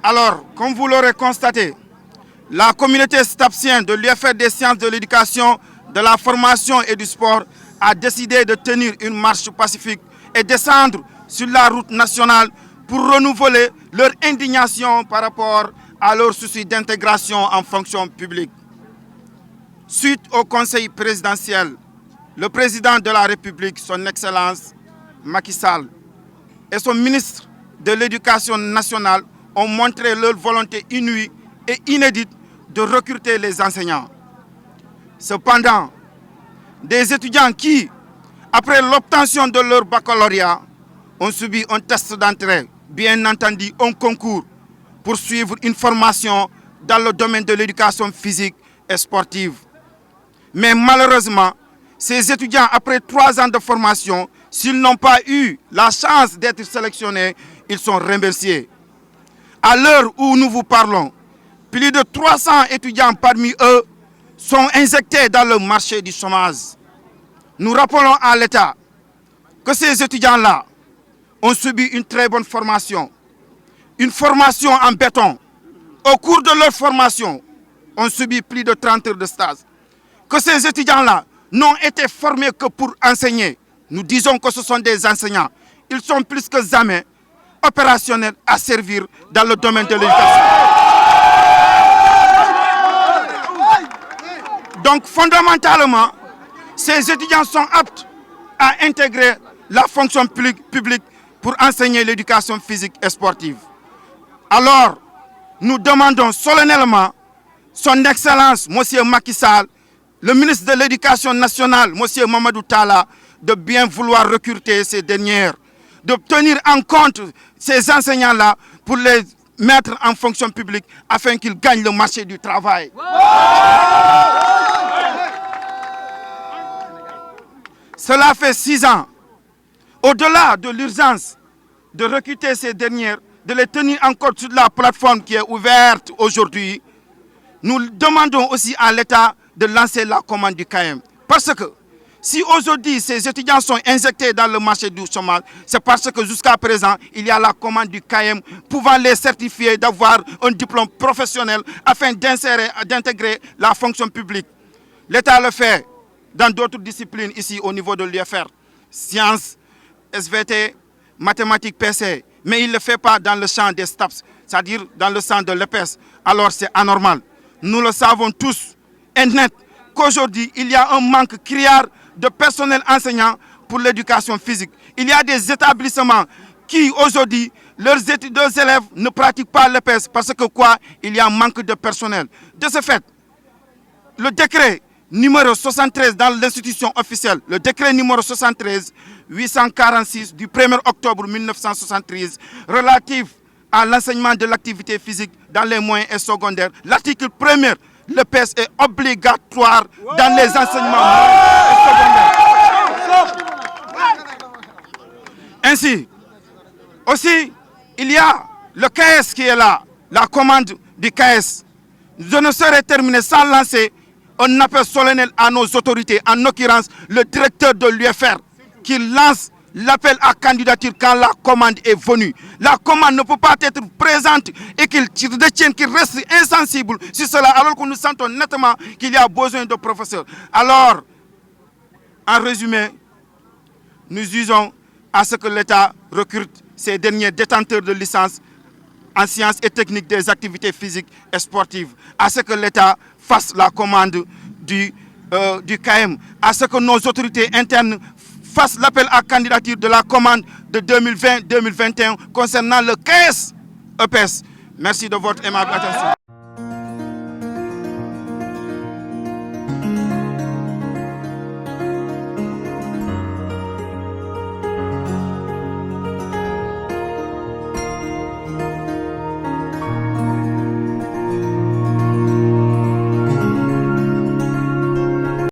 Alors, comme vous l'aurez constaté, la communauté stapsienne de l'UFR des sciences de l'éducation, de la formation et du sport a décidé de tenir une marche pacifique et descendre sur la route nationale pour renouveler leur indignation par rapport à leur souci d'intégration en fonction publique. Suite au Conseil présidentiel, le président de la République, son Excellence Macky Sall, et son ministre de l'Éducation nationale ont montré leur volonté inouïe et inédite de recruter les enseignants. Cependant, des étudiants qui, après l'obtention de leur baccalauréat, ont subi un test d'entrée, bien entendu un concours, pour suivre une formation dans le domaine de l'éducation physique et sportive. Mais malheureusement, ces étudiants, après 3 ans de formation, s'ils n'ont pas eu la chance d'être sélectionnés, ils sont remerciés. À l'heure où nous vous parlons, plus de 300 étudiants parmi eux sont injectés dans le marché du chômage. Nous rappelons à l'État que ces étudiants-là ont subi une très bonne formation, une formation en béton. Au cours de leur formation, ont subi plus de 30 heures de stage. Que ces étudiants-là n'ont été formés que pour enseigner. Nous disons que ce sont des enseignants. Ils sont plus que jamais opérationnels à servir dans le domaine de l'éducation. Donc fondamentalement, ces étudiants sont aptes à intégrer la fonction publique pour enseigner l'éducation physique et sportive. Alors, nous demandons solennellement son Excellence, M. Macky Sall, le ministre de l'Éducation nationale, M. Mamadou Talla, de bien vouloir recruter ces dernières, de tenir en compte ces enseignants-là pour les mettre en fonction publique afin qu'ils gagnent le marché du travail. Cela fait 6 ans. Au-delà de l'urgence de recruter ces dernières, de les tenir en compte sur la plateforme qui est ouverte aujourd'hui, nous demandons aussi à l'État de lancer la commande du KM. Parce que si aujourd'hui ces étudiants sont injectés dans le marché du chômage, c'est parce que jusqu'à présent, il y a la commande du KM pouvant les certifier d'avoir un diplôme professionnel afin d'intégrer la fonction publique. L'État le fait dans d'autres disciplines ici au niveau de l'UFR, sciences, SVT, mathématiques, PC, mais il ne le fait pas dans le champ des STAPS, c'est-à-dire dans le champ de l'EPS. Alors c'est anormal. Nous le savons tous et net qu'aujourd'hui, il y a un manque criard de personnel enseignant pour l'éducation physique. Il y a des établissements qui aujourd'hui, leurs élèves ne pratiquent pas l'EPS parce que quoi? Il y a un manque de personnel. De ce fait, le décret numéro 73 dans l'institution officielle, le décret numéro 73 846 du 1er octobre 1973 relatif à l'enseignement de l'activité physique dans les moyens et secondaires. L'article 1er, le PES est obligatoire dans les enseignements moyens et secondaires. Ainsi, aussi, il y a le KS qui est là, la commande du KS. Je ne serai terminé sans lancer un appel solennel à nos autorités, en l'occurrence le directeur de l'UFR, qui lance l'appel à candidature quand la commande est venue. La commande ne peut pas être présente et qu'il reste insensible sur cela, alors que nous sentons nettement qu'il y a besoin de professeurs. Alors, en résumé, nous usons à ce que l'État recrute ces derniers détenteurs de licence en sciences et techniques des activités physiques et sportives, à ce que l'État fasse la commande du KM, à ce que nos autorités internes fassent l'appel à candidature de la commande de 2020-2021 concernant le KS EPS. Merci de votre aimable attention.